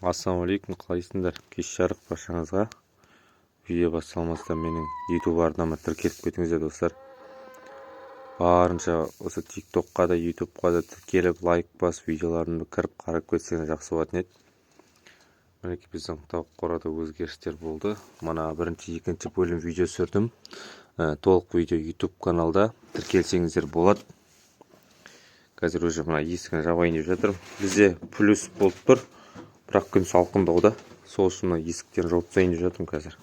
Ассалаумағалейкум, қалайсыңдар? Кеш жарық баршаңызға. Видео басталмастан менің YouTube арнама тіркеліп кетіңіздер достар. Барынша осы TikTokқа да YouTubeқа да тіркеліп, лайк басып, видеоларымды кіріп қарап кетсеңіз жақсы болатын еді. Мінекей біздің тауық қорада өзгерістер болды. Мына бірінші, екінші бөлім видео түсірдім. Толық видео YouTube каналда тіркелсеңіздер болады. Қазір уже мына есігін жабайын деп жатырмын. Бізде плюс болып тұр. Бірақ күн салқындауда. Сол үшін мына есіктерін жауып тастайын деп жатырмын қазір.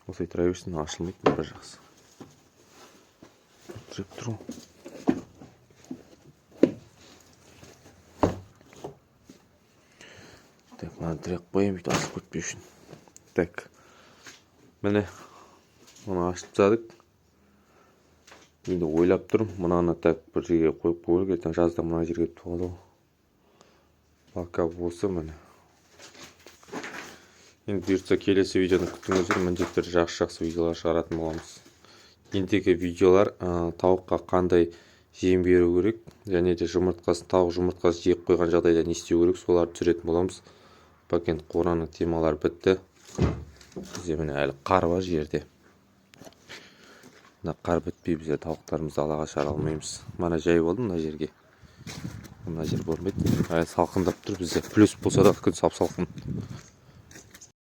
Осылай тұра берсін, ашылмайды бір жақсы. Тұрып тұру. Так, мына тірек қойым, бүйтіп асып кетпеу үшін. Так. Міне, мұны ашып тастадық. Енді ойлап тұрмын, мынаны так бір жерге қойып қойып, ертең жазда мына жерге туады ғой. Пока осы міне. Енді бұйыртса келесі видеоны күтіңіздер, міндетті жақсы видеолар шығаратын боламыз. Ендігі видеолар тауыққа қандай жем беру керек, және де тауық жұмыртқасын жеп қойған жағдайда не істеу керек, соларды түсіретін боламыз. Бакен қораның темалары бітті. Бізде міне әлі қар бар жерде. Мына қар бітпей бізде тауықтарымызды алаға шығара алмаймыз. Мана жай болды мына жерге. Мына жер болмайды. Салқындап тұр бізде. Плюс болса да күн сап-салқын.